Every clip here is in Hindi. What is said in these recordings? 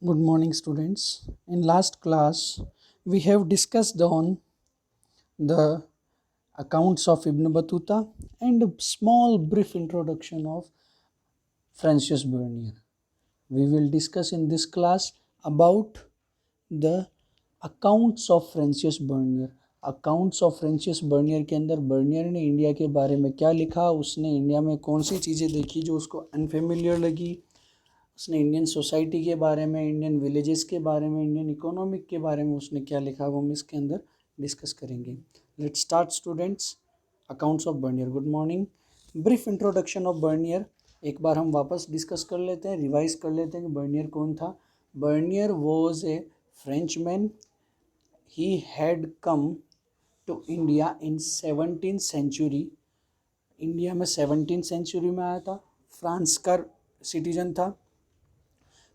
Good morning, students. In last class, we have discussed on the accounts of Ibn Battuta and a small brief introduction of Francis Bernier. We will discuss in this class about the accounts of Francis Bernier. Accounts of Francis Bernier के अंदर बर्नियर ने इंडिया के बारे में क्या लिखा, उसने इंडिया में कौन सी चीज़ें देखी जो उसको अनफेमिलियर लगी, उसने इंडियन सोसाइटी के बारे में, इंडियन विलेजेस के बारे में, इंडियन इकोनॉमिक के बारे में उसने क्या लिखा वो हम इसके अंदर डिस्कस करेंगे. Let's start students. Accounts of Bernier. Good morning. Brief introduction of Bernier. एक बार हम वापस डिस्कस कर लेते हैं, रिवाइज कर लेते हैं कि बर्नियर कौन था. Bernier was a French man. He had come to India in 17th century. India में 17th सेंचुरी में आया था. फ्रांस का सिटीजन था.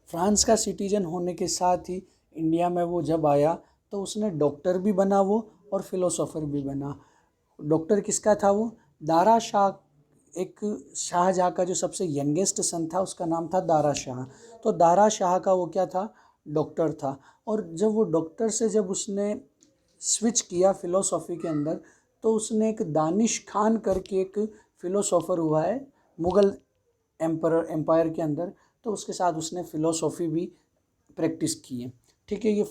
फ्रांस का सिटीजन होने के साथ ही इंडिया में वो जब आया तो उसने डॉक्टर भी बना वो और फिलोसोफर भी बना. डॉक्टर किसका था वो? दारा शाह. एक शाहजहाँ का जो सबसे यंगेस्ट सन था उसका नाम था दारा शाह. तो दारा शाह का वो क्या था? डॉक्टर था. और जब वो डॉक्टर से जब उसने स्विच किया फिलोसॉफी के अंदर तो उसने एक दानिश खान करके एक फिलोसोफर हुआ है मुग़ल एम्पायर के अंदर, तो उसके साथ उसने फ़िलोसॉफ़ी भी प्रैक्टिस की है. ठीक है, ये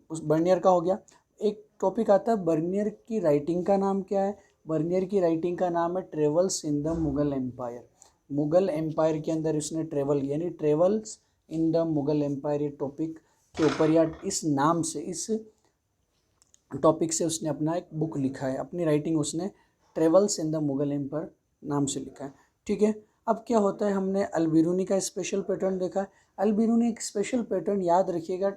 उस बर्नियर का हो गया. एक टॉपिक आता है बर्नियर की राइटिंग का नाम क्या है. बर्नियर की राइटिंग का नाम है travels in the Mughal empire. Mughal empire के अंदर उसने ट्रेवल यानी travels in the Mughal empire, ये टॉपिक के ऊपर या इस नाम से, इस टॉपिक से उसने अपना एक बुक लिखा है. अपनी राइटिंग उसने travels in the Mughal empire नाम से लिखा है. ठीक है. अब क्या होता है, हमने अलबिरूनी का स्पेशल पैटर्न देखा है. अलबिरूनी एक स्पेशल पैटर्न याद रखिएगा,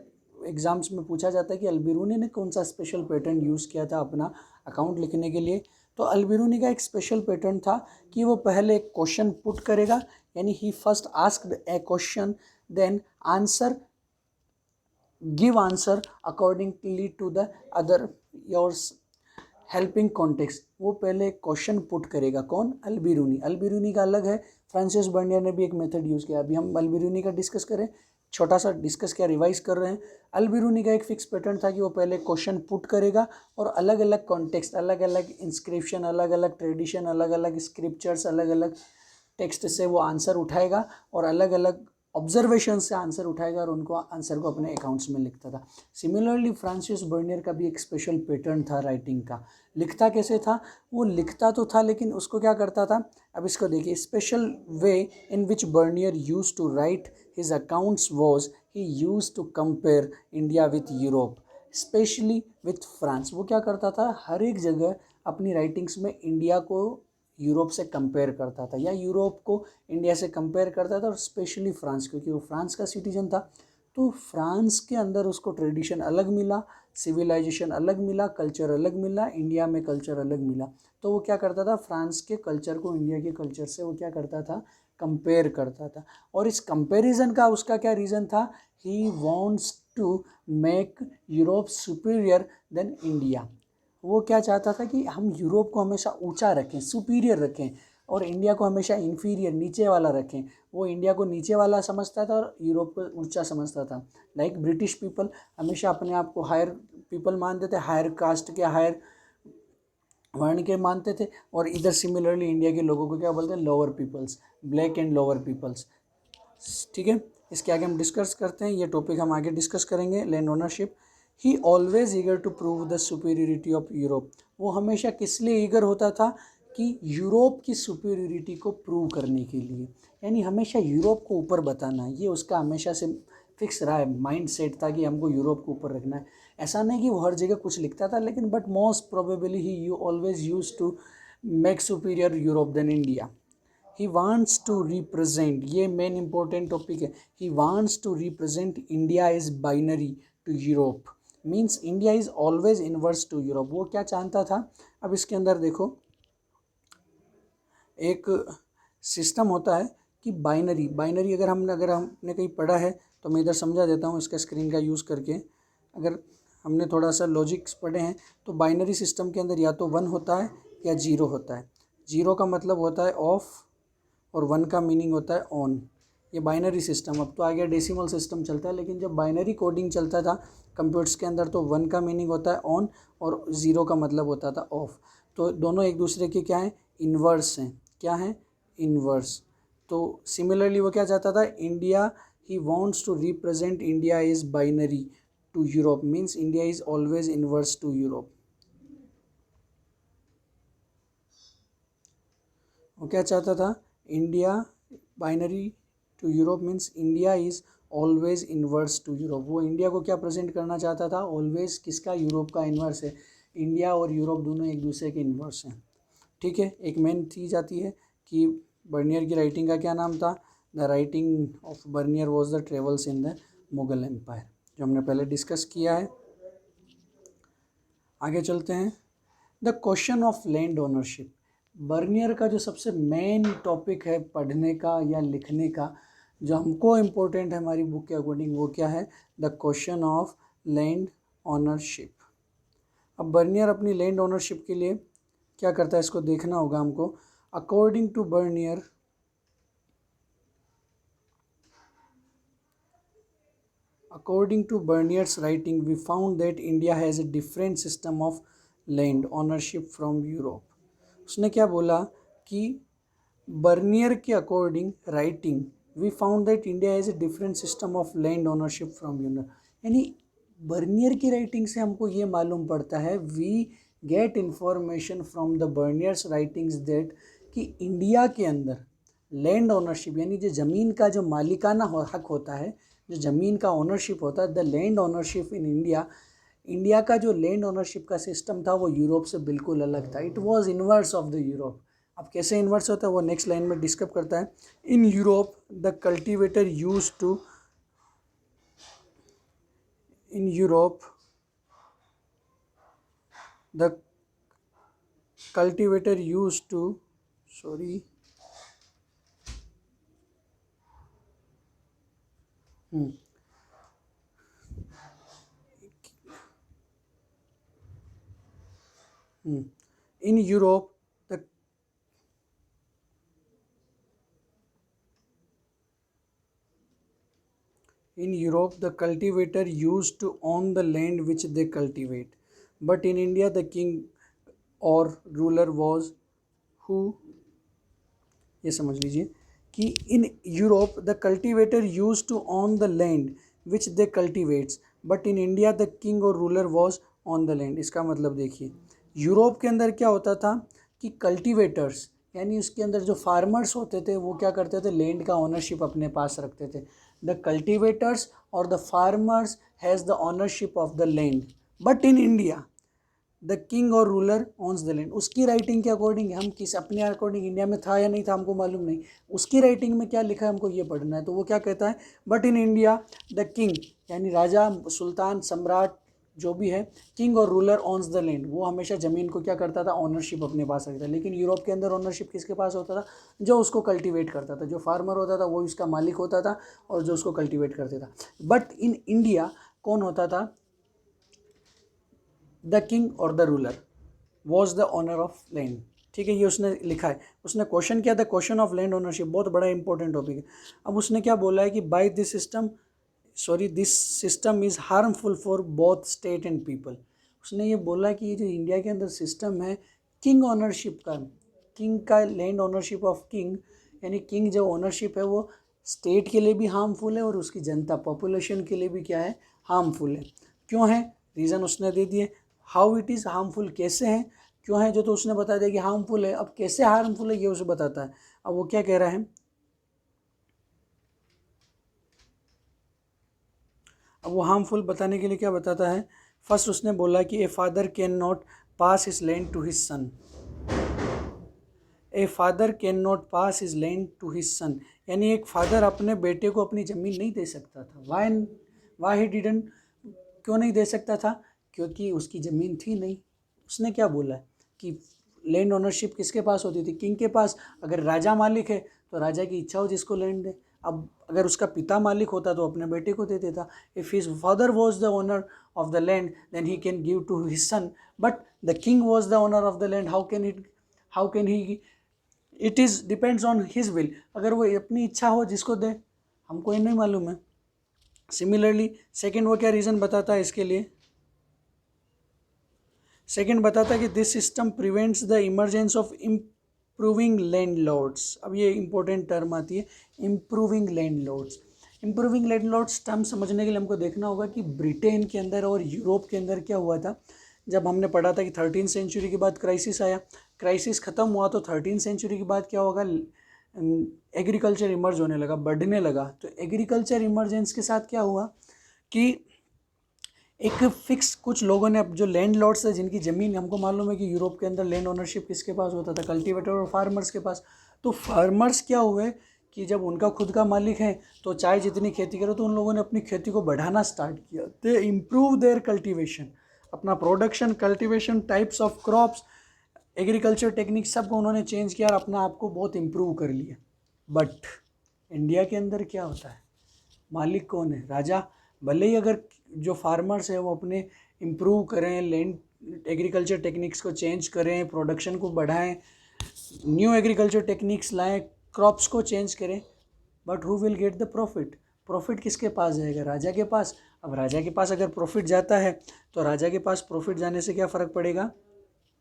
एग्जाम्स में पूछा जाता है कि अलबिरूनी ने कौन सा स्पेशल पैटर्न यूज़ किया था अपना अकाउंट लिखने के लिए. तो अलबिरूनी का एक स्पेशल पैटर्न था कि वो पहले एक क्वेश्चन पुट करेगा, यानी he first asked a question, then answer, give answer accordingly to the other yours helping context. वो पहले क्वेश्चन पुट करेगा. कौन? अलबिरूनी. अलबिरूनी का अलग है. फ्रांसिस बर्नियर ने भी एक मेथड यूज़ किया. अभी हम अलबिरूनी का डिस्कस करें, छोटा सा डिस्कस किया, रिवाइज कर रहे हैं. अलबिरूनी का एक फिक्स पैटर्न था कि वो पहले क्वेश्चन पुट करेगा और अलग अलग कॉन्टेक्स्ट, अलग अलग इंस्क्रिप्शन, अलग अलग ट्रेडिशन, अलग अलग स्क्रिप्चर्स, अलग अलग टेक्स्ट से वो आंसर उठाएगा और अलग अलग ऑब्जर्वेशन से आंसर उठाएगा और उनको आंसर को अपने अकाउंट्स में लिखता था. सिमिलरली फ्रांसिस बर्नियर का भी एक स्पेशल पैटर्न था राइटिंग का. लिखता कैसे था? वो लिखता तो था लेकिन उसको क्या करता था, अब इसको देखिए. Special way in which Bernier use to write his accounts was he use to compare India with Europe, specially with France. वो क्या करता था, हर एक जगह अपनी राइटिंग्स में इंडिया को यूरोप से कंपेयर करता था या यूरोप को इंडिया से कंपेयर करता था, और स्पेशली फ्रांस, क्योंकि वो फ्रांस का सिटीजन था. तो फ्रांस के अंदर उसको ट्रेडिशन अलग मिला, सिविलाइजेशन अलग मिला, कल्चर अलग मिला, इंडिया में कल्चर अलग मिला. तो वो क्या करता था, फ्रांस के कल्चर को इंडिया के कल्चर से वो क्या करता था, कंपेयर करता था. और इस कंपैरिजन का उसका क्या रीज़न था, he wants to make Europe superior than India. वो क्या चाहता था कि हम यूरोप को हमेशा ऊंचा रखें, सुपीरियर रखें, और इंडिया को हमेशा इन्फीरियर, नीचे वाला रखें. वो इंडिया को नीचे वाला समझता था और यूरोप को ऊंचा समझता था. लाइक ब्रिटिश पीपल हमेशा अपने आप को हायर पीपल मानते थे, हायर कास्ट के, हायर वर्ण के मानते थे. और इधर सिमिलरली इंडिया के लोगों को क्या बोलते हैं, lower peoples, black and lower peoples. ठीक है, इसके आगे हम डिस्कस करते हैं. ये टॉपिक हम आगे डिस्कस करेंगे. Land ownership. He always eager to prove the superiority of Europe. वो हमेशा किस लिए ईगर होता था, कि यूरोप की सुपीरियरिटी को प्रूव करने के लिए, यानी हमेशा यूरोप को ऊपर बताना है. ये उसका हमेशा से फिक्स रहा है, माइंड सेट था कि हमको यूरोप को ऊपर रखना है. ऐसा नहीं कि वो हर जगह कुछ लिखता था, लेकिन but most probably he you always use to make superior Europe then India. He wants to represent, ये मेन इंपॉर्टेंट टॉपिक है, he wants to represent India is binary to Europe, means India is always inverse to Europe. वो क्या चाहता था, अब इसके अंदर देखो, एक सिस्टम होता है कि बाइनरी. बाइनरी अगर हमने कहीं पढ़ा है तो मैं इधर समझा देता हूँ इसका स्क्रीन का यूज़ करके. अगर हमने थोड़ा सा लॉजिक्स पढ़े हैं तो बाइनरी सिस्टम के अंदर या तो 1 होता है या 0 होता है. 0 का मतलब होता है ऑफ और 1 का मीनिंग होता है ऑन. ये बाइनरी सिस्टम, अब तो आ गया डेसिमल सिस्टम चलता है, लेकिन जब बाइनरी कोडिंग चलता था कंप्यूटर्स के अंदर तो 1 का मीनिंग होता है ऑन और 0 का मतलब होता था ऑफ। तो दोनों एक दूसरे के क्या हैं, इन्वर्स हैं। क्या हैं, इन्वर्स। तो सिमिलरली वो क्या चाहता था, India, he wants to represent India is binary to Europe, means India is always inverse to Europe. वो क्या चाहता था, India binary to Europe means India is always inverse to Europe. वो इंडिया को क्या प्रेजेंट करना चाहता था, ऑलवेज किसका, यूरोप का इन्वर्स है। इंडिया और यूरोप दोनों एक दूसरे के इन्वर्स हैं। ठीक है, एक मेन चीज़ आती है कि बर्नियर की राइटिंग का क्या नाम था, the writing of Bernier was the travels in the Mughal empire, जो हमने पहले डिस्कस किया है। आगे चलते हैं, the question of land ownership. Bernier का जो सबसे मेन टॉपिक है पढ़ने का या लिखने का, जो हमको इम्पोर्टेंट है हमारी बुक के अकॉर्डिंग, वो क्या है, the question of land ownership. अब बर्नियर अपनी लैंड ओनरशिप के लिए क्या करता है, इसको देखना होगा हमको। According to Bernier, according to Bernier's writing, we found that India has a different system of land ownership from Europe. उसने क्या बोला कि बर्नियर के according writing, we found that India has a different system of land ownership from Europe. यानी बर्नियर की राइटिंग से हमको ये मालूम पड़ता है, we get information from the Bernier's writings that कि इंडिया के अंदर लैंड ओनरशिप यानी जो ज़मीन का जो मालिकाना हक होता है, जो ज़मीन का ओनरशिप होता है, the land ownership in India, India का जो लैंड ओनरशिप का सिस्टम था वो यूरोप से बिल्कुल अलग था। It was inverse of the Europe. अब कैसे इन्वर्स होता है वो नेक्स्ट लाइन में डिस्कस करता है। In Europe the cultivator use to, in Europe the cultivator use to, sorry, in Europe the cultivator used to own the land which they cultivate, but in India the king or ruler was who, ये समझ लीजिए कि in Europe the cultivator use to own the land which they cultivates, but in India the king और ruler was own the land. इसका मतलब देखिए, यूरोप के अंदर क्या होता था कि कल्टिवेटर्स यानी उसके अंदर जो फार्मर्स होते थे वो क्या करते थे, लैंड का ओनरशिप अपने पास रखते थे। द कल्टिवेटर्स और the farmers has the ownership of the land, but in India the king और रूलर ऑन्स द लैंड। उसकी राइटिंग के अकॉर्डिंग, हम किस अपने अकॉर्डिंग इंडिया में था या नहीं था हमको मालूम नहीं, उसकी राइटिंग में क्या लिखा है हमको ये पढ़ना है। तो वो क्या कहता है, but in India the king यानी राजा, सुल्तान, सम्राट जो भी है, किंग और रूलर ऑन्स द लैंड, वो हमेशा ज़मीन को क्या करता था, ओनरशिप अपने पास रखता था। लेकिन यूरोप के अंदर ओनरशिप किसके पास होता था, जो उसको कल्टिवेट करता था, जो फार्मर होता था वो उसका मालिक होता था और जो उसको कल्टिवेट करता था। बट इन इंडिया कौन होता था, द किंग और the ruler was the owner of land. ठीक है, ये उसने लिखा है। उसने क्वेश्चन किया, the question of land ownership, बहुत बड़ा इंपॉर्टेंट टॉपिक है। अब उसने क्या बोला है कि by this system, sorry, this system is harmful for both state and people. उसने ये बोला कि ये जो इंडिया के अंदर सिस्टम है किंग ओनरशिप का, किंग का लैंड ओनरशिप ऑफ किंग, यानी किंग जो ओनरशिप है वो स्टेट के लिए भी हार्मफुल है और उसकी जनता पॉपुलेशन के लिए भी क्या है, हार्मफुल है। क्यों है, रीज़न उसने दे दिए। हाउ इट इज़ हार्मफुल, कैसे हैं, क्यों है, जो तो उसने बता दिया कि हार्मफुल है। अब कैसे हार्मफुल है ये उसे बताता है। अब वो क्या कह रहा है, अब वो हार्मफुल बताने के लिए क्या बताता है। फर्स्ट उसने बोला कि a father can not pass his land to his son, a father can not pass his land to his son, यानी एक फादर अपने बेटे को अपनी ज़मीन नहीं दे सकता था। वाई ही डिडंट, क्यों नहीं दे सकता था, क्योंकि उसकी ज़मीन थी नहीं। उसने क्या बोला कि लैंड ओनरशिप किसके पास होती थी, किंग के पास। अगर राजा मालिक है तो राजा की इच्छा हो जिसको लैंड दे। अब अगर उसका पिता मालिक होता तो अपने बेटे को दे देता। If his father was the owner of the land then he can give to his son, but the king was the owner of the land, how can he, it is depends on his will. अगर वो अपनी इच्छा हो जिसको दे, हमको ये नहीं मालूम है। सिमिलरली सेकेंड वो क्या रीज़न बताता है इसके लिए, सेकेंड बताता है कि this system prevents the emergence of improving landlords. अब ये इंपॉर्टेंट टर्म आती है, improving landlords. Improving landlords term समझने के लिए हमको देखना होगा कि ब्रिटेन के अंदर और यूरोप के अंदर क्या हुआ था। जब हमने पढ़ा था कि 13वीं सेंचुरी के बाद क्राइसिस आया, क्राइसिस ख़त्म हुआ तो 13वीं सेंचुरी के बाद क्या होगा, एग्रीकल्चर इमर्ज होने लगा, बढ़ने लगा। तो एग्रीकल्चर इमरजेंस के साथ क्या हुआ कि एक फिक्स कुछ लोगों ने, अब जो लैंड लॉर्ड्स थे जिनकी ज़मीन, हमको मालूम है कि यूरोप के अंदर लैंड ओनरशिप किसके पास होता था, कल्टीवेटर और फार्मर्स के पास। तो फार्मर्स क्या हुए कि जब उनका खुद का मालिक है तो चाहे जितनी खेती करो, तो उन लोगों ने अपनी खेती को बढ़ाना स्टार्ट किया। दे इम्प्रूव देयर कल्टीवेशन, अपना production, cultivation, types of crops, agriculture technique सबको उन्होंने चेंज किया और अपना आप को बहुत इम्प्रूव कर लिया। बट इंडिया के अंदर क्या होता है, मालिक कौन है, राजा। भले ही अगर जो फार्मर्स है वो अपने इम्प्रूव करें, लैंड एग्रीकल्चर टेक्निक्स को चेंज करें, प्रोडक्शन को बढ़ाएं, न्यू एग्रीकल्चर टेक्निक्स लाएं, क्रॉप्स को चेंज करें, but who will get the profit, profit किसके पास जाएगा, राजा के पास। अब राजा के पास अगर प्रॉफिट जाता है तो राजा के पास प्रॉफिट जाने से क्या फ़र्क पड़ेगा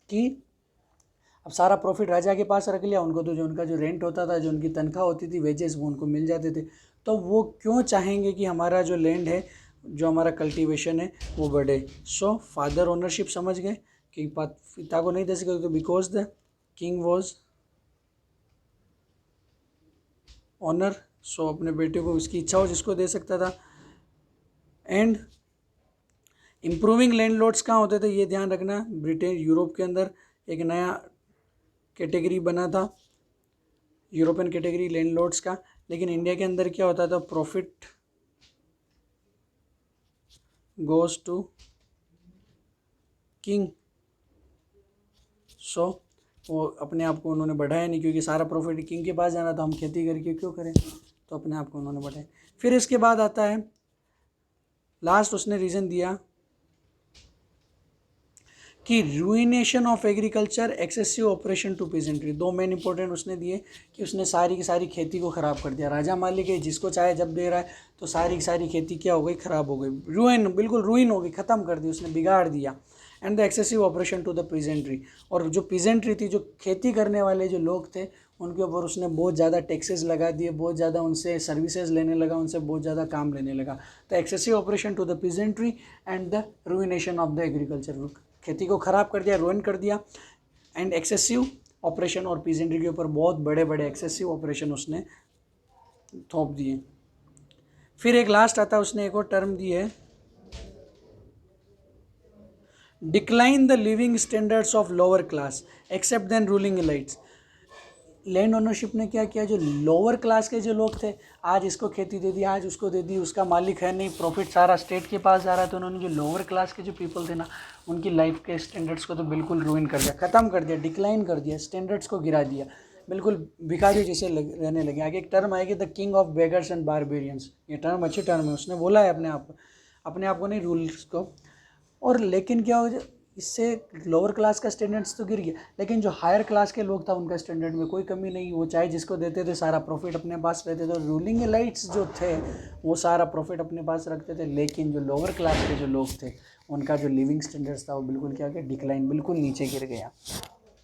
कि अब सारा प्रॉफिट राजा के पास रख लिया, उनको तो जो उनका जो रेंट होता था, जो उनकी तनख्वाह होती थी, वेजेस, वो उनको मिल जाते थे। तो वो क्यों चाहेंगे कि हमारा जो लैंड है, जो हमारा कल्टीवेशन है वो बढ़े। सो फादर ओनरशिप समझ गए कि पिता को नहीं दे सकते, तो because the king was owner, so अपने बेटे को उसकी इच्छा हो जिसको दे सकता था। एंड इम्प्रूविंग लैंडलॉर्ड्स कहाँ होते थे, ये ध्यान रखना। ब्रिटेन, यूरोप के अंदर एक नया कैटेगरी बना था, यूरोपियन कैटेगरी लैंडलॉर्ड्स का। लेकिन इंडिया के अंदर क्या होता था, प्रॉफिट गोज टू किंग। सो वो अपने आप को उन्होंने बढ़ाया नहीं, क्योंकि सारा प्रॉफिट किंग के पास जाना था, हम खेती करके क्यों करें, तो अपने आप को उन्होंने बढ़ाया। फिर इसके बाद आता है लास्ट, उसने रीज़न दिया कि ruination of agriculture, excessive operation to peasantry. दो मेन इंपॉर्टेंट उसने दिए कि उसने सारी की सारी खेती को ख़राब कर दिया। राजा मालिक है, जिसको चाहे जब दे रहा है, तो सारी की सारी खेती क्या हो गई, ख़राब हो गई, रूइन, बिल्कुल रूइन हो गई, ख़त्म कर दी, उसने बिगाड़ दिया। And the excessive operation to the peasantry, और जो पीजेंट्री थी, जो खेती करने वाले जो लोग थे, उनके ऊपर उसने बहुत ज़्यादा टैक्सेस लगा दिए, बहुत ज़्यादा उनसे सर्विसेज लेने लगा, उनसे बहुत ज़्यादा काम लेने लगा। तो excessive operation to the peasantry and the ruination of the agriculture, खेती को ख़राब कर दिया, रुइन कर दिया। एंड एक्सेसिव ऑपरेशन, और पीजेंट्री के ऊपर बहुत बड़े बड़े एक्सेसिव ऑपरेशन उसने थोप दिए। फिर एक लास्ट आता है, उसने एक और टर्म दी है, decline the living standards of lower class except than ruling elites. Land ownership ने क्या किया, जो लोअर क्लास के जो लोग थे, आज इसको खेती दे दी, आज उसको दे दी, उसका मालिक है नहीं, प्रॉफिट सारा स्टेट के पास जा रहा है, तो उन्होंने जो लोअर क्लास के जो पीपल थे ना, उनकी लाइफ के स्टैंडर्ड्स को तो बिल्कुल रूइन कर दिया, ख़त्म कर दिया, डिक्लाइन कर दिया, स्टैंडर्ड्स को गिरा दिया, बिल्कुल भिखारी जैसे रहने लगे। आगे एक टर्म आएगी, the king of beggars and barbarians. ये टर्म अच्छी टर्म है, उसने बोला है अपने आप को नहीं, रूल्स को। और लेकिन क्या हो, इससे लोअर क्लास का स्टैंडर्ड्स तो गिर गया, लेकिन जो हायर क्लास के लोग था उनका स्टैंडर्ड में कोई कमी नहीं, वो चाहे जिसको देते थे सारा प्रॉफिट अपने पास रहते थे। रूलिंग एलाइट्स जो थे वो सारा प्रॉफिट अपने पास रखते थे, लेकिन जो लोअर क्लास के जो लोग थे, उनका जो लिविंग स्टैंडर्ड्स था वो बिल्कुल क्या गया, डिक्लाइन, बिल्कुल नीचे गिर गया।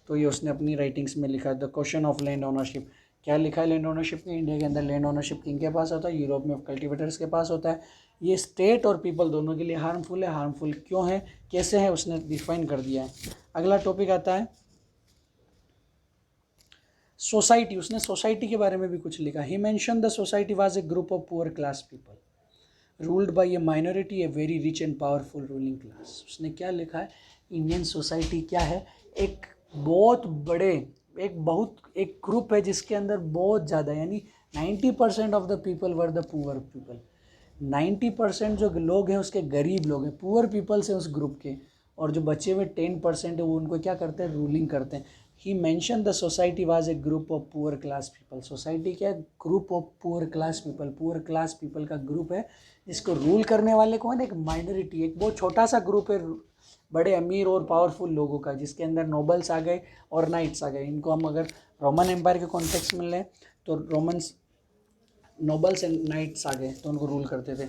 तो ये उसने अपनी राइटिंग्स में लिखा, the question of land ownership. क्या लिखा है लैंड ओनरशिप में, इंडिया के अंदर लैंड ओनरशिप किंग के पास होता है, यूरोप में कल्टीवेटर्स के पास होता है। ये स्टेट और पीपल दोनों के लिए हार्मफुल है, हार्मफुल क्यों है, कैसे है, उसने डिफाइन कर दिया है। अगला टॉपिक आता है सोसाइटी। उसने सोसाइटी के बारे में भी कुछ लिखा। He mention the society was a group of poor class people ruled by a minority, a very rich and powerful ruling class. उसने क्या लिखा है, इंडियन सोसाइटी क्या है, एक बहुत बड़े, एक ग्रुप है जिसके अंदर बहुत ज़्यादा, यानी 90% of the people were the poor people. 90% जो लोग हैं उसके गरीब लोग हैं, पुअर पीपल्स हैं उस ग्रुप के, और जो बचे हुए 10% है वो उनको क्या करते हैं, रूलिंग करते हैं। He mention the society was a group of poor class people. Society क्या है, group of poor class people, poor class people का ग्रुप है, जिसको रूल करने वाले कौन है, एक माइनॉरिटी, एक बहुत छोटा सा ग्रुप है बड़े अमीर और पावरफुल लोगों का, जिसके अंदर नोबल्स आ गए और नाइट्स आ गए। इनको हम अगर रोमन एम्पायर के कॉन्टेक्स्ट में लें तो रोमन्स नोबल्स एंड नाइट्स आ गए तो उनको रूल करते थे।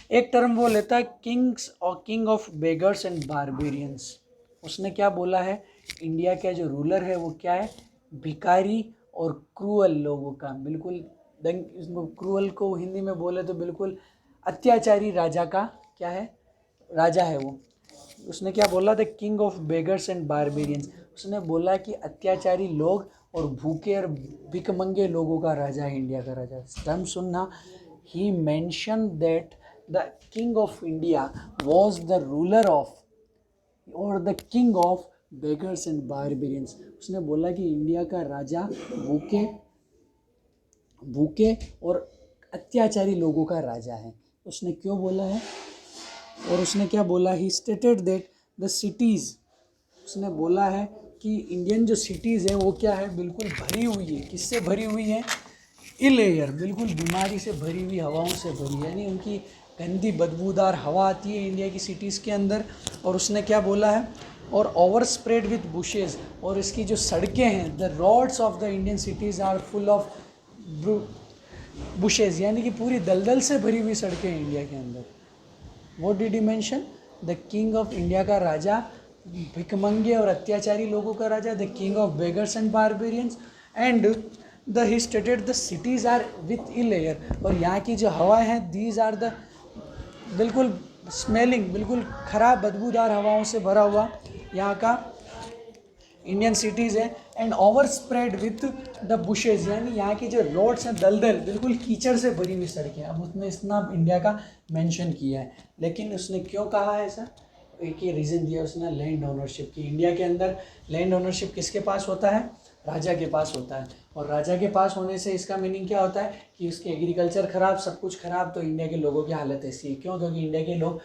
एक टर्म वो लेता है किंग्स और king of beggars and barbarians. उसने क्या बोला है, इंडिया का जो रूलर है वो क्या है, भिखारी और क्रूअल लोगों का, बिल्कुल इसको क्रूअल को हिंदी में बोले तो बिल्कुल अत्याचारी राजा का क्या है, राजा है वो। उसने क्या बोला, the king of beggars and barbarians. उसने बोला कि अत्याचारी लोग और भूखे और भिखमंगे लोगों का राजा है इंडिया का राजा। टर्म सुनना, he mention that the king of India was the ruler of और the king of beggars and barbarians. उसने बोला कि इंडिया का राजा भूखे भूखे और अत्याचारी लोगों का राजा है। उसने क्यों बोला है, और उसने क्या बोला, ही स्टेटेड दैट द सिटीज़, उसने बोला है कि इंडियन जो सिटीज़ है वो क्या है, बिल्कुल भरी हुई है। किससे भरी हुई है, इल एयर, बिल्कुल बीमारी से भरी हुई, हवाओं से भरी, यानी उनकी गंदी बदबूदार हवा आती है इंडिया की सिटीज़ के अंदर। और उसने क्या बोला है, और ओवर स्प्रेड विथ बुशेज़, और इसकी जो सड़कें हैं, the roads of the Indian cities are full of bushes, यानी कि पूरी दलदल से भरी हुई सड़कें हैं इंडिया के अंदर। What did he mention, the king of India का राजा भिखमंगे और अत्याचारी लोगों का राजा, the king of beggars and barbarians, and the he stated the cities are with ill air, और यहाँ की जो हवाएं हैं, दीज आर द बिल्कुल स्मेलिंग, बिल्कुल खराब बदबूदार हवाओं से भरा हुआ यहाँ का इंडियन सिटीज़ है। And over spread with the bushes, यानी यहाँ की जो रोड्स हैं दलदल, बिल्कुल कीचड़ से भरी हुई सड़कें। अब उसने इतना इंडिया का मेंशन किया है, लेकिन उसने क्यों कहा है ऐसा, एक ही रीज़न दिया उसने, लैंड ओनरशिप की। इंडिया के अंदर लैंड ओनरशिप किसके पास होता है, राजा के पास होता है। और राजा के पास होने से इसका मीनिंग क्या होता है कि उसके एग्रीकल्चर खराब, सब कुछ खराब, तो इंडिया के लोगों की हालत ऐसी है। क्यों, क्योंकि इंडिया के लोग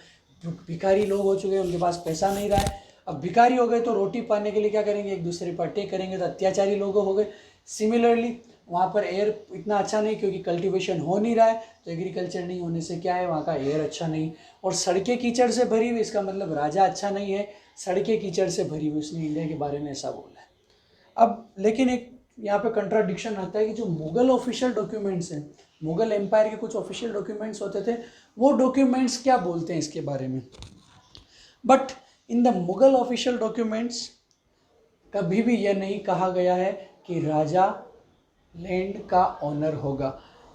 भिखारी लोग हो चुके हैं, उनके पास पैसा नहीं रहा है। अब भिखारी हो गए तो रोटी पाने के लिए क्या करेंगे, एक दूसरे पर अटैक करेंगे, तो अत्याचारी लोग हो गए। सिमिलरली वहाँ पर एयर इतना अच्छा नहीं, क्योंकि कल्टीवेशन हो नहीं रहा है, तो एग्रीकल्चर नहीं होने से क्या है, वहाँ का एयर अच्छा नहीं। और सड़कें कीचड़ से भरी हुई, इसका मतलब राजा अच्छा नहीं है, सड़कें कीचड़ से भरी हुई। उसने इंडिया के बारे में ऐसा बोला है। अब लेकिन एक यहाँ पे कंट्राडिक्शन आता है कि जो मुगल ऑफिशियल डॉक्यूमेंट्स हैं, मुगल एम्पायर के कुछ ऑफिशियल डॉक्यूमेंट्स होते थे, वो डॉक्यूमेंट्स क्या बोलते हैं इसके बारे में। But in the Mughal official documents कभी भी यह नहीं कहा गया है कि राजा लैंड का ऑनर होगा।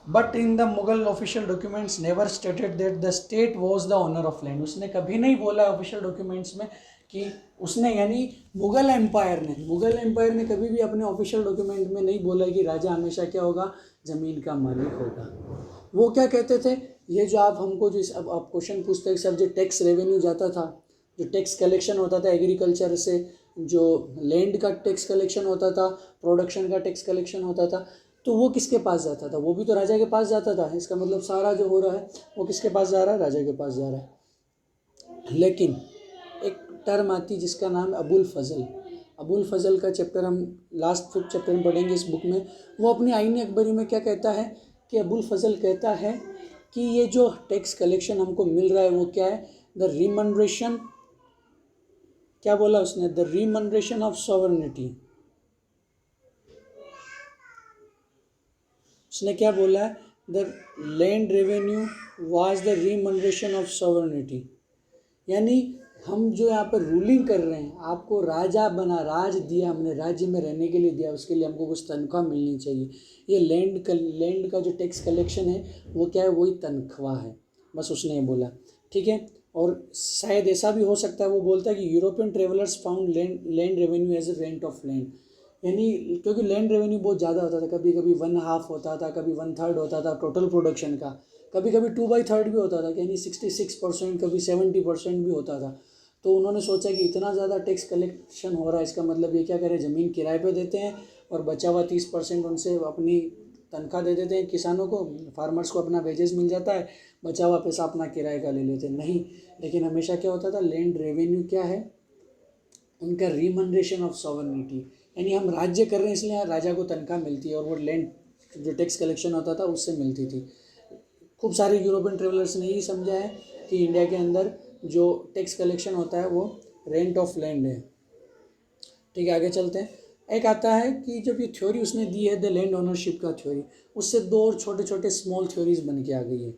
But in the Mughal official documents never stated that the state was the owner of land. उसने कभी नहीं बोला ऑफिशियल डॉक्यूमेंट्स में कि उसने, यानी मुगल एम्पायर ने कभी भी अपने ऑफिशियल डॉक्यूमेंट में नहीं बोला कि राजा हमेशा क्या होगा, ज़मीन का मालिक होगा। वो क्या कहते थे, ये जो आप हमको जो अब आप क्वेश्चन पूछते हैं सर, जो टैक्स रेवेन्यू जाता था, जो टैक्स कलेक्शन होता था एग्रीकल्चर से, जो लैंड का टैक्स कलेक्शन होता था, प्रोडक्शन का टैक्स कलेक्शन होता था, तो वो किसके पास जाता था, वो भी तो राजा के पास जाता था। इसका मतलब सारा जो हो रहा है वो किसके पास जा रहा है, राजा के पास जा रहा है। लेकिन एक टर्म आती जिसका नाम अबुल फजल, अबुल फजल का चैप्टर हम लास्ट 5th चैप्टर में पढ़ेंगे इस बुक में। वो अपनी आईन अकबरी में क्या कहता है कि अबुल फजल कहता है कि ये जो टैक्स कलेक्शन हमको मिल रहा है वो क्या है, द रिमनरेशन, क्या बोला उसने, द रिमनरेशन ऑफ सॉवरेनिटी। उसने क्या बोला है, the land revenue was the remuneration of sovereignty, यानी हम जो यहाँ पर रूलिंग कर रहे हैं, आपको राजा बना, राज दिया हमने, राज्य में रहने के लिए दिया, उसके लिए हमको कुछ तनख्वाह मिलनी चाहिए। ये लैंड का जो टैक्स कलेक्शन है वो क्या है, वही तनख्वाह है। बस उसने ये बोला, ठीक है। और शायद ऐसा भी हो सकता है, वो बोलता है कि European travellers found land revenue as a rent of land, यानी क्योंकि लैंड रेवेन्यू बहुत ज़्यादा होता था, कभी कभी 1/2 होता था, कभी 1/3 होता था टोटल प्रोडक्शन का, कभी कभी 2/3 भी होता था, यानी 66%, कभी 70% भी होता था। तो उन्होंने सोचा कि इतना ज़्यादा टैक्स कलेक्शन हो रहा है, इसका मतलब ये क्या करें, ज़मीन किराए पे देते हैं और बचा हुआ 30% उनसे अपनी तनख्वाह दे देते हैं किसानों को, फार्मर्स को अपना वेजेस मिल जाता है, बचा हुआ पैसा अपना किराए का ले लेते हैं। नहीं, लेकिन हमेशा क्या होता था, लैंड रेवेन्यू क्या है, उनका रिमनरेशन ऑफ सॉवरेनिटी, यानी हम राज्य कर रहे हैं इसलिए राजा को तनख्वाह मिलती है, और वो लैंड जो टैक्स कलेक्शन होता था उससे मिलती थी। खूब सारे यूरोपियन ट्रेवलर्स ने यही समझा है कि इंडिया के अंदर जो टैक्स कलेक्शन होता है वो रेंट ऑफ लैंड है। ठीक है, आगे चलते हैं। एक आता है कि जब ये थ्योरी उसने दी है द लैंड ओनरशिप का थ्योरी, उससे दो और छोटे छोटे स्मॉल थ्योरीज बन के आ गई है,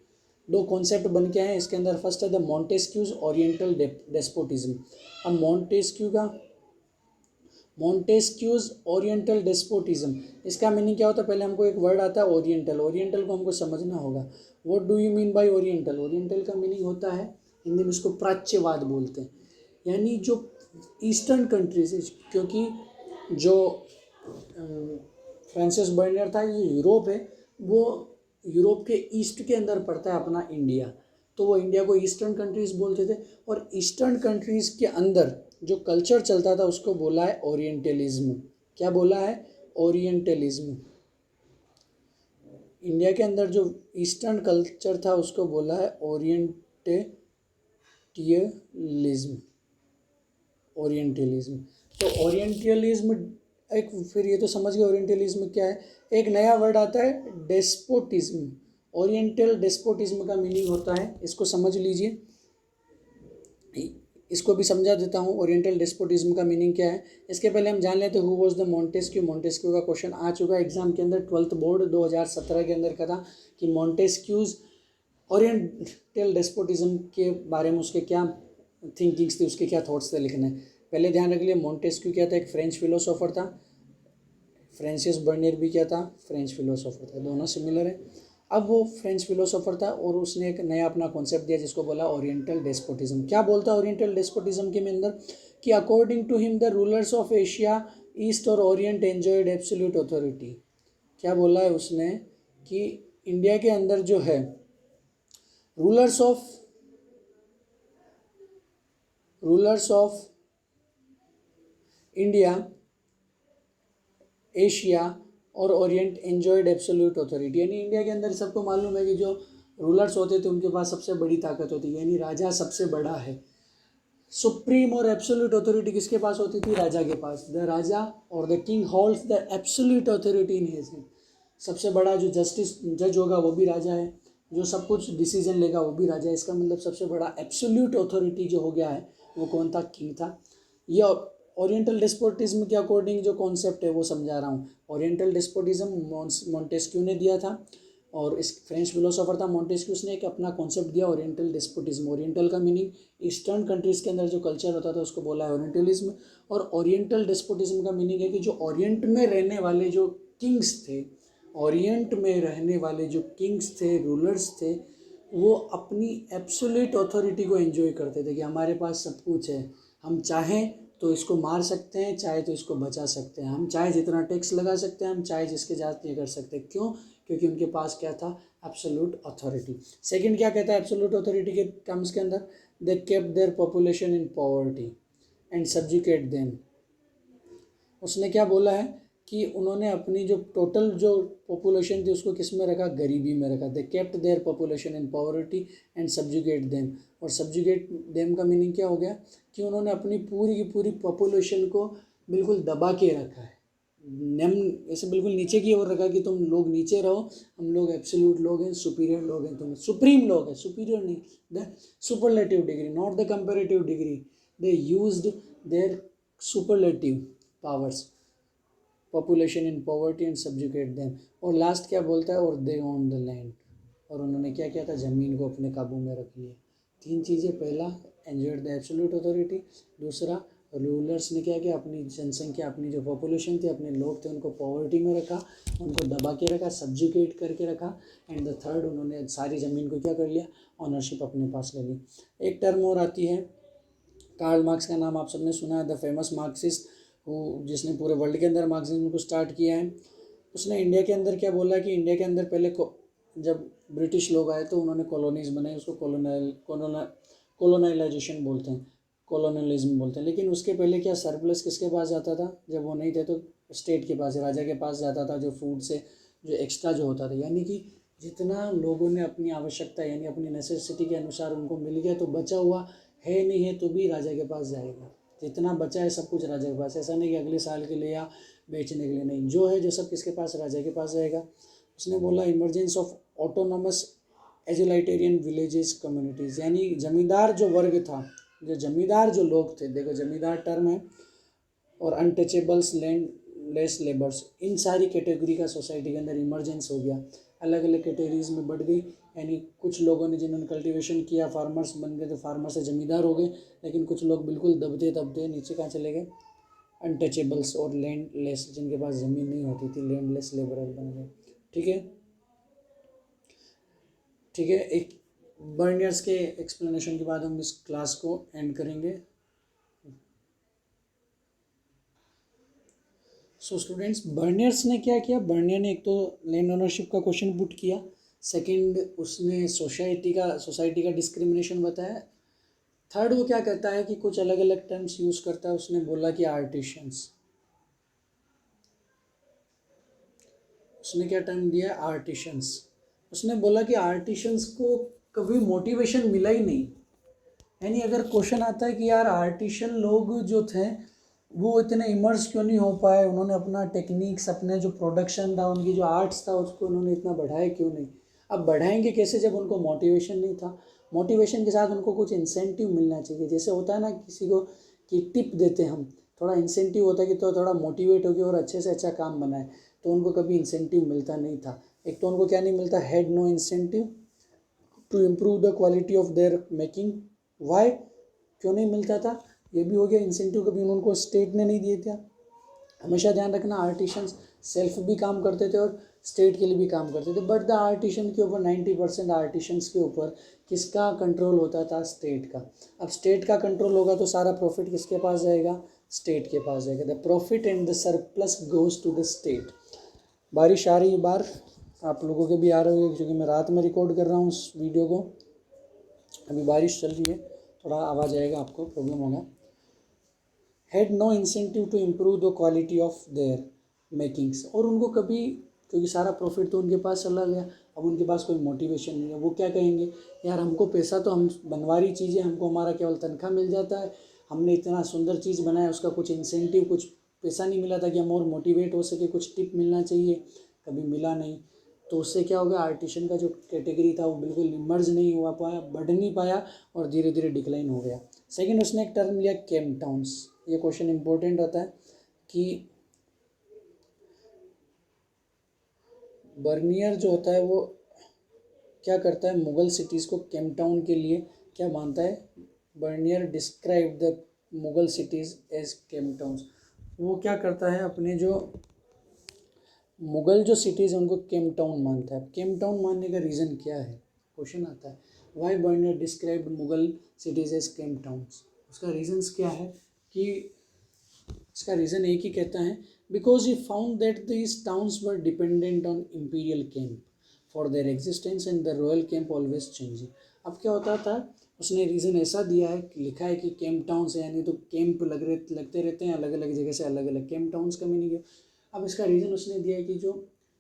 दो कॉन्सेप्ट बन के आए हैं इसके अंदर। फर्स्ट है द मॉन्टेस्क्यूज ओरिएंटल डेस्पोटिज्म। अब मॉन्टेस्क्यूज ओरिएंटल डेस्पोटिज्म, इसका मीनिंग क्या होता है? पहले हमको एक वर्ड आता है ओरिएंटल, ओरिएंटल को हमको समझना होगा। What do you mean by oriental? Oriental का मीनिंग होता है, हिंदी में इसको प्राच्यवाद बोलते हैं, यानी जो ईस्टर्न कंट्रीज, क्योंकि जो फ्रांसिस बर्नियर था, ये यूरोप है, वो यूरोप के ईस्ट के अंदर पड़ता है अपना इंडिया, तो वो इंडिया को ईस्टर्न कंट्रीज़ बोलते थे। और ईस्टर्न कंट्रीज़ के अंदर जो कल्चर चलता था उसको बोला है ओरिएंटलिज्म। क्या बोला है? ओरिएंटलिज्म। इंडिया के अंदर जो ईस्टर्न कल्चर था उसको बोला है ओरिएंटलिज्म। ओरिएंटलिज्म। तो ओरिएंटलिज्म एक, फिर ये तो समझ गए ओरिएंटलिज्म क्या है। एक नया वर्ड आता है डेस्पोटिज्म। ओरिएंटल डेस्पोटिज्म का मीनिंग होता है, इसको समझ लीजिए, इसको भी समझा देता हूँ। ओरिएंटल डेस्पोटिज्म का मीनिंग क्या है, इसके पहले हम जान लेते हैं who was the Montesquieu. Montesquieu का क्वेश्चन आ चुका है एग्जाम के अंदर, 12th बोर्ड 2017 के अंदर का था कि मॉन्टेस्क्यूज ओरिएंटल डेस्पोटिज्म के बारे में उसके क्या थिंकिंग्स थी, उसके क्या थॉट्स थे लिखने। पहले ध्यान रख लिया, मॉन्टेस्क्यू क्या था? एक फ्रेंच फिलोसोफर था। फ्रांसिस बर्नियर भी क्या था? फ्रेंच फिलोसोफर था, दोनों सिमिलर है। अब वो फ्रेंच फिलोसोफर था और उसने एक नया अपना कॉन्सेप्ट दिया जिसको बोला ओरिएंटल डेस्पोटिज्म। क्या बोलता है ओरिएंटल डेस्पोटिज्म के अंदर? कि according to him the rulers of Asia, east और ओरिएंट एंजॉयड एब्सोल्यूट अथॉरिटी। क्या बोला है उसने? कि इंडिया के अंदर जो है रूलर्स ऑफ इंडिया, एशिया और ओरिएंट एंजॉयड एब्सोल्यूट अथॉरिटी, यानी इंडिया के अंदर सबको मालूम है कि जो रूलर्स होते थे उनके पास सबसे बड़ी ताकत होती है, यानी राजा सबसे बड़ा है। सुप्रीम और एब्सोल्यूट अथॉरिटी किसके पास होती थी? राजा के पास। द राजा और the king holds the absolute authority in his hand. सबसे बड़ा जो जज होगा वो भी राजा है, जो सब कुछ डिसीजन लेगा वो भी राजा है। इसका मतलब सबसे बड़ा एब्सोल्यूट अथॉरिटी जो हो गया है वो कौन था? किंग था। ये ओरिएंटल डेस्पोटिज्म के अकॉर्डिंग जो कॉन्सेप्ट है वो समझा रहा हूँ। ओरिएंटल डेस्पोटिज्म मॉन्टेस्क्यू ने दिया था और इस फ्रेंच फिलोसोफर था मॉन्टेस्क्यू, ने एक अपना कॉन्सेप्ट दिया ओरिएंटल डेस्पोटिज्म। ओरिएंटल का मीनिंग ईस्टर्न कंट्रीज़ के अंदर जो कल्चर होता था उसको बोला है ओरिएंटलिज्म। और ओरिएंटल डेस्पोटिज्म का मीनिंग है कि जो ओरिएंट में रहने वाले जो किंग्स थे, ओरिएंट में रहने वाले जो किंग्स थे, रूलर्स थे, वो अपनी एब्सोल्यूट अथॉरिटी को एंजॉय करते थे कि हमारे पास सब कुछ है, हम चाहें तो इसको मार सकते हैं, चाहे तो इसको बचा सकते हैं, हम चाहे जितना टैक्स लगा सकते हैं, हम चाहे जिसके जात ये कर सकते हैं। क्यों? क्योंकि उनके पास क्या था? Absolute authority. सेकंड क्या कहता है एब्सोल्यूट अथॉरिटी के टर्म्स के अंदर? They kept their population in poverty and subjugate them. उसने क्या बोला है कि उन्होंने अपनी जो टोटल जो पॉपुलेशन थी उसको किस में रखा? गरीबी में रखा। They kept their population in poverty and subjugate them. और सब्जुकेट देम का मीनिंग क्या हो गया? कि उन्होंने अपनी पूरी की पूरी पॉपुलेशन को बिल्कुल दबा के रखा है, निम्न ऐसे बिल्कुल नीचे की ओर रखा कि तुम लोग नीचे रहो, हम लोग एब्सोल्यूट लोग हैं, सुपीरियर लोग हैं, तुम सुप्रीम लोग हैं। सुपीरियर नहीं, the superlative degree, not the comparative degree. They used their superlative powers, population in poverty and subjugate them. और लास्ट क्या बोलता है? और दे ओन द लैंड। और उन्होंने क्या किया था? ज़मीन को अपने काबू में रख लिया। तीन चीज़ें, पहला एंजॉयड द एब्सोल्यूट अथॉरिटी, दूसरा रूलर्स ने क्या किया? अपनी जनसंख्या, अपनी जो पॉपुलेशन थी, अपने लोग थे, उनको पॉवर्टी में रखा, उनको दबा के रखा, सब्जुकेट करके रखा। एंड द थर्ड, उन्होंने सारी ज़मीन को क्या कर लिया? ऑनरशिप अपने पास ले ली। एक टर्म और आती है, कार्ल मार्क्स का नाम आप सबने सुना है, द फेमस मार्क्सिस्ट, जिसने पूरे वर्ल्ड के अंदर मार्क्सिज्म को स्टार्ट किया है। उसने इंडिया के अंदर क्या बोला कि इंडिया के अंदर पहले जब ब्रिटिश लोग आए तो उन्होंने कॉलोनीज बनाई, उसको कॉलोनाइलाइजेशन बोलते हैं, कॉलोनलिज्म बोलते हैं। लेकिन उसके पहले क्या सरप्लस किसके पास जाता था? जब वो नहीं थे तो स्टेट के पास, राजा के पास जाता था, जो फूड से जो एक्स्ट्रा जो होता था। यानी कि जितना लोगों ने अपनी आवश्यकता यानी अपनी नेसेसिटी के अनुसार उनको मिल गया, तो बचा हुआ है नहीं है तो भी राजा के पास जाएगा। जितना बचा है सब कुछ राजा के पास। ऐसा नहीं कि अगले साल के लिए या बेचने के लिए, नहीं, जो है जो सब किसके पास? राजा के पास जाएगा। उसने बोला emergence of autonomous egalitarian villages communities, यानी जमींदार जो वर्ग था, जो जमींदार जो लोग थे, देखो जमींदार टर्म है, और अनटचेबल्स लैंड लेस लेबर्स, इन सारी कैटेगरी का सोसाइटी के अंदर इमरजेंस हो गया, अलग अलग कैटेगरीज में बढ़ गई। यानी कुछ लोगों ने जिन्होंने कल्टीवेशन किया फार्मर्स बन गए, तो फार्मर से ज़मींदार हो गए, लेकिन कुछ लोग बिल्कुल दबते दबते नीचे कहाँ चले गए, अनटचेबल्स और लैंड लेस, जिनके पास ज़मीन नहीं होती थी, लैंडलेस लेबरर बन गए। ठीक है, ठीक है। एक बर्नियर्स के एक्सप्लेनेशन के बाद हम इस क्लास को एंड करेंगे। सो स्टूडेंट्स, बर्नियर्स ने क्या किया, बर्नियर ने एक तो लैंड ओनरशिप का क्वेश्चन पुट किया, सेकंड उसने सोसाइटी का डिस्क्रिमिनेशन बताया, थर्ड वो क्या करता है कि कुछ अलग अलग टर्म्स यूज़ करता है। उसने बोला कि आर्टिशियंस, उसने क्या टर्म दिया है, आर्टिशियंस। उसने बोला कि आर्टिशियंस को कभी मोटिवेशन मिला ही नहीं। यानी अगर क्वेश्चन आता है कि यार आर्टिशियन लोग जो थे वो इतने इमर्स क्यों नहीं हो पाए, उन्होंने अपना टेक्निक्स, अपने जो प्रोडक्शन था, उनकी जो आर्ट्स था, उसको उन्होंने इतना बढ़ाया क्यों नहीं। अब बढ़ाएंगे कैसे जब उनको मोटिवेशन नहीं था। मोटिवेशन के साथ उनको कुछ इंसेंटिव मिलना चाहिए। जैसे होता है ना किसी को कि टिप देते हम, थोड़ा इंसेंटिव होता है कि तो थोड़ा मोटिवेट होकर और अच्छे से अच्छा काम बनाए, तो उनको कभी इंसेंटिव मिलता नहीं था। एक तो उनको क्या नहीं मिलता, had no incentive to improve the quality of their making. Why, क्यों नहीं मिलता था, ये भी हो गया। इंसेंटिव कभी उनको स्टेट ने नहीं दिए थे। हमेशा ध्यान रखना, आर्टिशंस सेल्फ भी काम करते थे और स्टेट के लिए भी काम करते थे, बट द आर्टिशन के ऊपर 90% आर्टिशंस के ऊपर किसका कंट्रोल होता था, स्टेट का। अब स्टेट का कंट्रोल होगा तो सारा प्रॉफिट किसके पास जाएगा, स्टेट के पास जाएगा। The profit and the surplus goes to the state. बारिश आ रही है बाहर, आप लोगों के भी आ रही होगी क्योंकि मैं रात में रिकॉर्ड कर रहा हूँ इस वीडियो को। अभी बारिश चल रही है, थोड़ा आवाज़ आएगा, आपको प्रॉब्लम होगा। Had no incentive to improve the quality of their makings. और उनको कभी, क्योंकि सारा प्रॉफिट तो उनके पास चला गया, अब उनके पास कोई मोटिवेशन नहीं है। वो क्या कहेंगे, यार हमको पैसा तो, हम बनवारी चीज़ें, हमको हमारा केवल तनख्वाह मिल जाता है, हमने इतना सुंदर चीज़ बनाया, उसका कुछ इंसेंटिव, कुछ पैसा नहीं मिला था कि हम और मोटिवेट हो सके, कुछ टिप मिलना चाहिए, कभी मिला नहीं। तो उससे क्या हो गया, आर्टिशन का जो कैटेगरी था वो बिल्कुल इमर्ज नहीं हुआ पाया, बढ़ नहीं पाया और धीरे धीरे डिक्लाइन हो गया। सेकंड, उसने एक टर्म लिया केम टाउन्स। ये क्वेश्चन इंपॉर्टेंट होता है कि बर्नियर जो होता है वो क्या करता है, मुगल सिटीज़ को केम टाउन के लिए क्या मानता है। Bernier describe the Mughal cities as camp towns. वो क्या करता है, अपने जो मुगल जो सिटीज़ हैं उनको केम टाउन मानता है। केम टाउन मानने का रीज़न क्या है, क्वेश्चन आता है, why Bernier describe Mughal cities as camp towns. उसका रीज़न्स क्या है कि इसका रीज़न एक ही कहता है, because he found that these towns were dependent on imperial camp for their existence and the royal camp always changing. अब क्या होता था, उसने रीज़न ऐसा दिया है, लिखा है कि कैंप टाउन्स है, यानी तो कैंप लगते रहते हैं अलग अलग जगह से, अलग अलग कैंप टाउन्स का मीनिंग है। अब इसका रीज़न उसने दिया है कि जो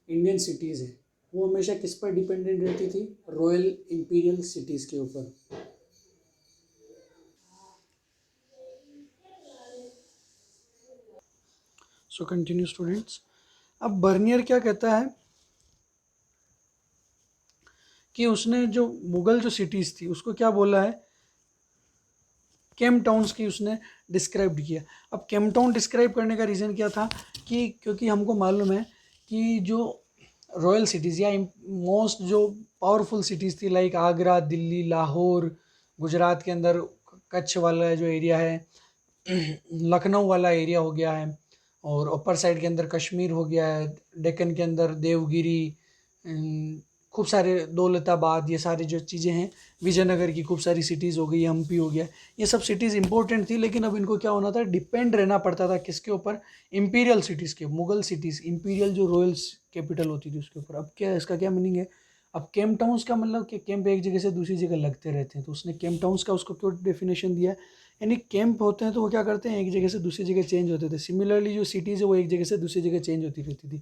इंडियन सिटीज़ है वो हमेशा किस पर डिपेंडेंट रहती थी, रॉयल इम्पीरियल सिटीज़ के ऊपर। So continue students. अब बर्नियर क्या कहता है कि उसने जो मुगल जो सिटीज़ थी उसको क्या बोला है, केम टाउन्स की उसने डिस्क्राइब किया। अब केम टाउन डिस्क्राइब करने का रीज़न क्या था कि क्योंकि हमको मालूम है कि जो रॉयल सिटीज़ या मोस्ट जो पावरफुल सिटीज़ थी, लाइक आगरा, दिल्ली, लाहौर, गुजरात के अंदर कच्छ वाला जो एरिया है, लखनऊ वाला एरिया हो गया है, और अपर साइड के अंदर कश्मीर हो गया है, डेक्कन के अंदर देवगिरी, खूब सारे दौलताबाद, ये सारी जो चीज़ें हैं, विजयनगर की खूब सारी सिटीज़ हो गई, हम्पी हो गया, ये सब सिटीज़ इंपॉर्टेंट थी। लेकिन अब इनको क्या होना था, डिपेंड रहना पड़ता था किसके ऊपर, इंपीरियल सिटीज़ के, मुगल सिटीज़, इंपीरियल जो रॉयल्स कैपिटल होती थी उसके ऊपर। अब क्या इसका क्या मीनिंग है, अब कैंप टाउन्स का मतलब कि कैंप एक जगह से दूसरी जगह लगते रहते हैं, तो उसने कैंप टाउन्स का उसको क्यों डेफिनेशन दिया, यानी कैंप होते हैं तो वो क्या करते हैं, एक जगह से दूसरी जगह चेंज होते थे। सिमिलरली जो सिटीज़ है वो एक जगह से दूसरी जगह चेंज होती रहती थी,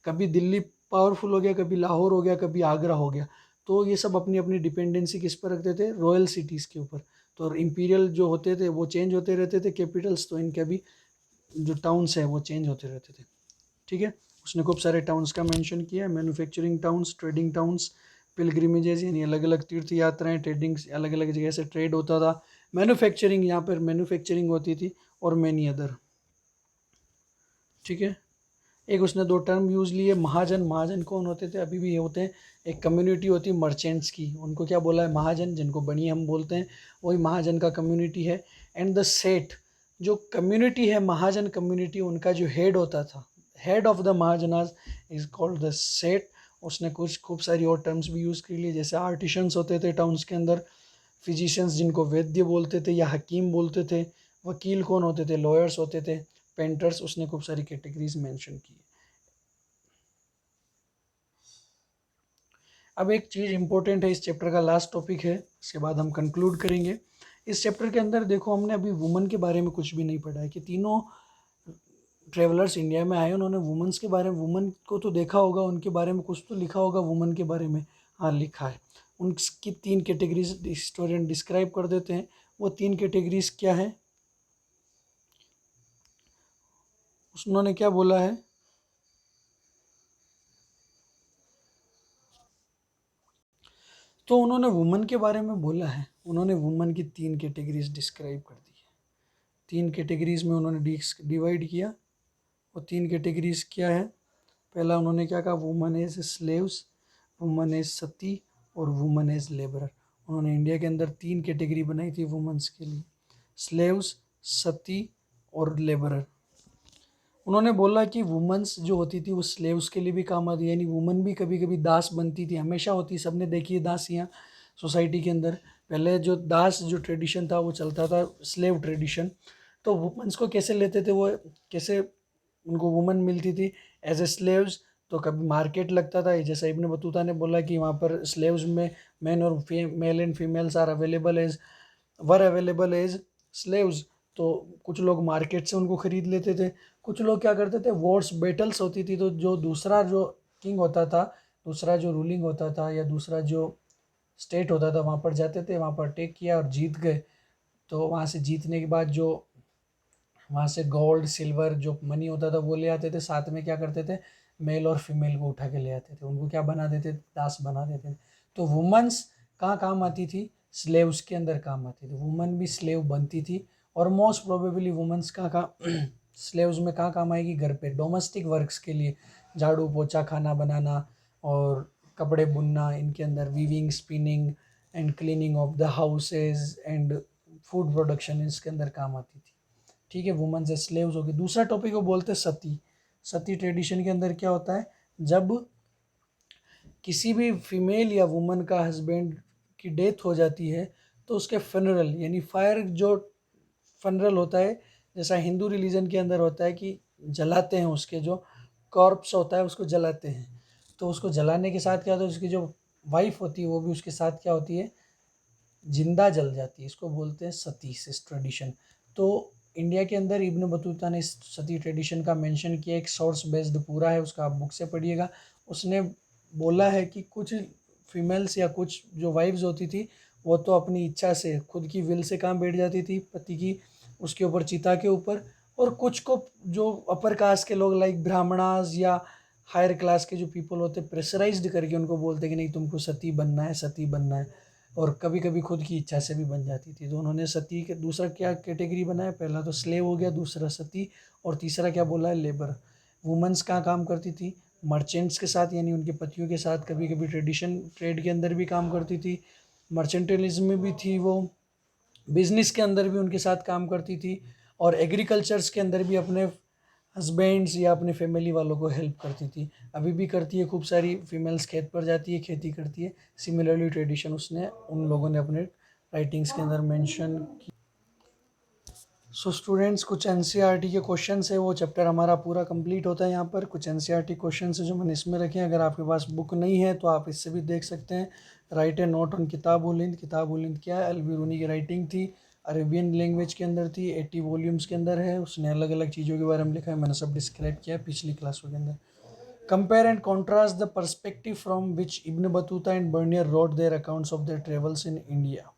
कभी दिल्ली पावरफुल हो गया, कभी लाहौर हो गया, कभी आगरा हो गया। तो ये सब अपनी अपनी डिपेंडेंसी किस पर रखते थे, रॉयल सिटीज़ के ऊपर। तो इंपीरियल जो होते थे वो चेंज होते रहते थे कैपिटल्स, तो इनके भी जो टाउन्स हैं वो चेंज होते रहते थे। ठीक है, उसने खूब सारे टाउन्स का मेंशन किया, मैन्युफैक्चरिंग टाउन्स, ट्रेडिंग टाउन्स, पिलग्रिमेजेस यानी अलग अलग तीर्थ यात्राएं, ट्रेडिंग अलग अलग जगह से ट्रेड होता था, मैन्युफैक्चरिंग यहाँ पर मैन्युफैक्चरिंग होती थी, और मैनी अदर। ठीक है, एक उसने दो टर्म यूज़ लिए, महाजन। महाजन कौन होते थे? अभी भी ये होते हैं, एक कम्युनिटी होती है मर्चेंट्स की, उनको क्या बोला है? महाजन, जिनको बनिए हम बोलते हैं, वही महाजन का कम्युनिटी है। एंड द सेठ, जो कम्युनिटी है महाजन कम्युनिटी, उनका जो हेड होता था, head of the mahajanas is called the seth. उसने कुछ खूब सारी और टर्म्स भी यूज़ कर लिए, जैसे आर्टिशंस होते थे टाउन्स के अंदर, फिजिशियंस जिनको वैद्य बोलते थे या हकीम बोलते थे, वकील कौन होते थे? लॉयर्स होते थे, पेंटर्स। उसने खूब सारी कैटेगरीज मेंशन की। अब एक चीज़ इंपॉर्टेंट है, इस चैप्टर का लास्ट टॉपिक है, इसके बाद हम कंक्लूड करेंगे। इस चैप्टर के अंदर देखो, हमने अभी वुमन के बारे में कुछ भी नहीं पढ़ा है, कि तीनों ट्रेवलर्स इंडिया में आए, उन्होंने वुमेंस के बारे में, वुमन को तो देखा होगा, उनके बारे में कुछ तो लिखा होगा वुमन के बारे में। हाँ, लिखा है। उनकी तीन कैटेगरीज हिस्टोरियन डिस्क्राइब कर देते हैं। वो तीन कैटेगरीज क्या है? उन्होंने क्या बोला है? तो उन्होंने वुमन के बारे में बोला है, उन्होंने वुमन की तीन कैटेगरीज डिस्क्राइब कर दी है। तीन कैटेगरीज में उन्होंने डिवाइड किया। वो तीन कैटेगरीज क्या है? पहला उन्होंने क्या कहा? Woman as slaves, woman as sati और वुमन एज लेबरर। उन्होंने इंडिया के अंदर तीन कैटेगरी बनाई थी वुमेंस के लिए, स्लेव्स, सती और लेबरर। उन्होंने बोला कि वुमेंस जो होती थी वो स्लेव्स के लिए भी काम आती, यानी वुमन भी कभी कभी दास बनती थी, हमेशा होती। सबने देखी है दासियाँ सोसाइटी के अंदर। पहले जो दास जो ट्रेडिशन था वो चलता था, स्लेव ट्रेडिशन। तो वुमेंस को कैसे लेते थे वो, कैसे उनको वुमन मिलती थी एज ए स्लेव्स? तो कभी मार्केट लगता था, जैसा इब्न बतूता ने बोला कि वहाँ पर स्लेव्स में मैन और male and females are available as were available as slaves. तो कुछ लोग मार्केट से उनको ख़रीद लेते थे। कुछ लोग क्या करते थे, वॉर्स बैटल्स होती थी, तो जो दूसरा जो किंग होता था, दूसरा जो रूलिंग होता था या दूसरा जो स्टेट होता था, वहाँ पर जाते थे, वहाँ पर अटैक किया और जीत गए। तो वहाँ से जीतने के बाद जो वहाँ से गोल्ड सिल्वर जो मनी होता था वो ले आते थे, साथ में क्या करते थे, मेल और फीमेल को उठा के ले आते थे, उनको क्या बना देते थे? दास बना देते थे। तो वुमेंस कहाँ काम आती थी? स्लेव्स के अंदर काम आती थी। वुमन भी स्लेव बनती थी, और मोस्ट प्रोबेबली वुमेंस कहाँ स्लेव्स में कहाँ काम आएगी? घर पे डोमेस्टिक वर्क्स के लिए, झाड़ू पोछा, खाना बनाना और कपड़े बुनना, इनके अंदर weaving, spinning and cleaning of the houses and food production, इसके अंदर काम आती थी। ठीक है, वुमेन्स एज स्लेव्स होगी। दूसरा टॉपिक को बोलते हैं सती। सती ट्रेडिशन के अंदर क्या होता है? जब किसी भी फीमेल या वुमन का हस्बैंड की डेथ हो जाती है, तो उसके फनरल, यानी फायर जो फनरल होता है, जैसा हिंदू रिलीजन के अंदर होता है कि जलाते हैं, उसके जो कॉर्प्स होता है उसको जलाते हैं। तो उसको जलाने के साथ क्या होता है, उसकी जो वाइफ होती है वो भी उसके साथ क्या होती है? जिंदा जल जाती है। इसको बोलते हैं सती इस ट्रेडिशन। तो इंडिया के अंदर इब्न बतूता ने इस सती ट्रेडिशन का मेंशन किया, एक सोर्स बेस्ड पूरा है, उसका आप बुक से पढ़िएगा। उसने बोला है कि कुछ फीमेल्स या कुछ जो वाइफ्स होती थी, वो तो अपनी इच्छा से, खुद की विल से कहाँ बैठ जाती थी? पति की उसके ऊपर, चिता के ऊपर। और कुछ को जो अपर कास्ट के लोग लाइक ब्राह्मणास या हायर क्लास के जो पीपल होते, प्रेशराइज्ड करके उनको बोलते कि नहीं तुमको सती बनना है, सती बनना है। और कभी कभी खुद की इच्छा से भी बन जाती थी। तो उन्होंने सती के दूसरा क्या कैटेगरी बनाया? पहला तो स्लेव हो गया, दूसरा सती, और तीसरा क्या बोला है? लेबर। वुमेंस कहाँ काम करती थी? मर्चेंट्स के साथ, यानी उनके पतियों के साथ। कभी कभी ट्रेड के अंदर भी काम करती थी, मर्चेंटलिज्म में भी थी वो, बिजनेस के अंदर भी उनके साथ काम करती थी, और एग्रीकल्चर्स के अंदर भी अपने हस्बैंड्स या अपने फैमिली वालों को हेल्प करती थी। अभी भी करती है, खूब सारी फीमेल्स खेत पर जाती है, खेती करती है। सिमिलरली ट्रेडिशन उसने उन लोगों ने अपने राइटिंग्स के अंदर मेंशन की। सो स्टूडेंट्स, कुछ एनसीईआरटी के क्वेश्चन है, वो चैप्टर हमारा पूरा कंप्लीट होता है। यहाँ पर कुछ एनसीईआरटी क्वेश्चन है जो मैंने इसमें रखे हैं। अगर आपके पास बुक नहीं है तो आप इससे भी देख सकते हैं। Write a note on Kitab ul Hind. Kitab ul Hind क्या है? अल-बिरूनी की राइटिंग थी, अरेबियन लैंग्वेज के अंदर थी, 80 वॉल्यूम्स के अंदर है। उसने अलग अलग चीज़ों के बारे में लिखा है, मैंने सब डिस्क्राइब किया है पिछली क्लासों के अंदर। Compare and contrast the perspective from which Ibn Battuta and Bernier wrote their accounts of their travels in India.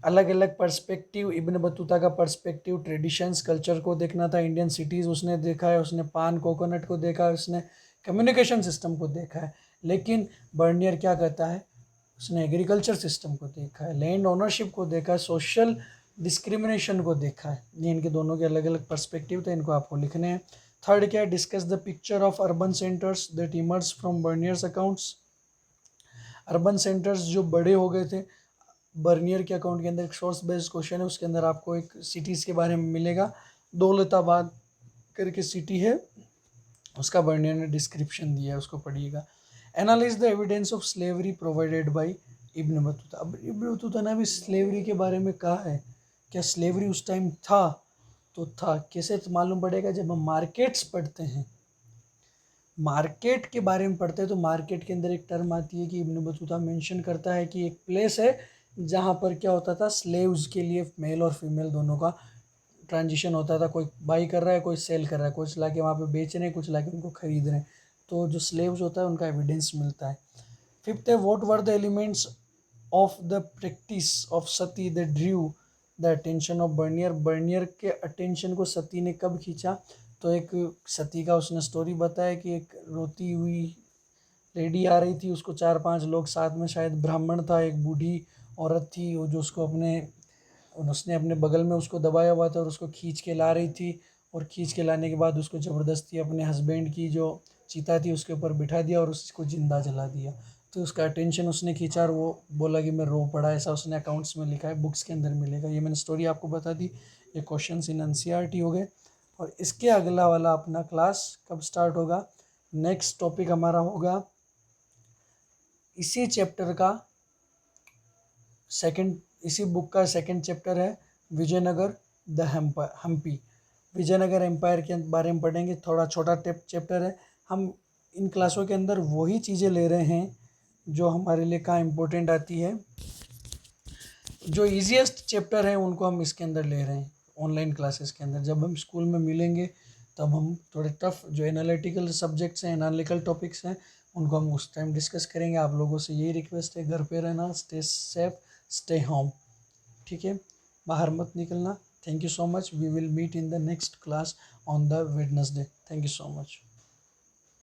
अलग अलग पर्सपेक्टिव, इब्न बतूता का पर्सपेक्टिव ट्रेडिशंस, कल्चर को देखना था, इंडियन सिटीज़ उसने देखा है, उसने पान कोकोनट को देखा है, उसने कम्युनिकेशन सिस्टम को देखा है। लेकिन बर्नियर क्या कहता है? उसने एग्रीकल्चर सिस्टम को देखा है, लैंड ओनरशिप को देखा है, सोशल डिस्क्रिमिनेशन को देखा है। ये इनके दोनों के अलग अलग पर्सपेक्टिव थे, इनको आपको लिखने हैं। थर्ड क्या है, discuss the picture of urban centres that emerge from Bernier's accounts. Urban centres जो बड़े हो गए थे बर्नियर के अकाउंट के अंदर, एक सोर्स बेस्ड क्वेश्चन है, उसके अंदर आपको एक सिटीज़ के बारे में मिलेगा। दौलताबाद करके सिटी है, उसका बर्नियर ने डिस्क्रिप्शन दिया है, उसको पढ़िएगा। Analyse the evidence of slavery provided by Ibn Battuta. अब इब्न बतूता ने भी स्लेवरी के बारे में कहा है, क्या स्लेवरी उस टाइम था? तो था। कैसे मालूम पड़ेगा? जब हम मार्केट्स पढ़ते हैं, मार्केट के बारे में पढ़ते हैं, तो मार्केट के अंदर एक टर्म आती है कि इब्न बतूता मेंशन करता है कि एक प्लेस है जहाँ पर क्या होता था, स्लेव्स के लिए मेल और फीमेल दोनों का ट्रांजिशन होता था। कोई बाई कर रहा है, कोई सेल कर रहा है, कुछ लाके वहाँ पे बेच रहे हैं, कुछ लाके उनको खरीद रहे हैं। तो जो स्लेव्स होता है उनका एविडेंस मिलता है। फिफ्थ है, what were the elements of the practice of sati that drew the attention of Bernier. Bernier के अटेंशन को सती ने कब खींचा? तो एक सती का उसने स्टोरी बताया कि एक रोती हुई लेडी आ रही थी, उसको 4-5 लोग साथ में, शायद ब्राह्मण था, एक बूढ़ी औरत थी वो जो उसको उसने अपने बगल में उसको दबाया हुआ था और उसको खींच के ला रही थी। और खींच के लाने के बाद उसको ज़बरदस्ती अपने हस्बैंड की जो चिता थी उसके ऊपर बिठा दिया और उसको ज़िंदा जला दिया। तो उसका अटेंशन उसने खींचा और वो बोला कि मैं रो पड़ा, ऐसा उसने अकाउंट्स में लिखा है, बुक्स के अंदर मिलेगा। ये मैंने स्टोरी आपको बता दी। ये क्वेश्चन इन एनसीईआरटी हो गए। और इसके अगला वाला अपना क्लास कब स्टार्ट होगा? नेक्स्ट टॉपिक हमारा होगा इसी चैप्टर का सेकंड, इसी बुक का सेकंड चैप्टर है विजयनगर द हम्पी। विजयनगर एम्पायर के बारे में पढ़ेंगे। थोड़ा छोटा चैप्टर है। हम इन क्लासों के अंदर वही चीज़ें ले रहे हैं जो हमारे लिए कहाँ इम्पोर्टेंट आती है। जो ईजीएस्ट चैप्टर है उनको हम इसके अंदर ले रहे हैं ऑनलाइन क्लासेस के अंदर। जब हम स्कूल में मिलेंगे तब हम थोड़े टफ जो एनालिटिकल सब्जेक्ट्स हैं, एनालिटिकल टॉपिक्स हैं, उनको हम उस टाइम डिस्कस करेंगे। आप लोगों से यही रिक्वेस्ट है, घर पे रहना, स्टे सेफ, स्टे होम, ठीक है, बाहर मत निकलना। Thank you so much. We will meet in the next class on the Wednesday. Thank you so much.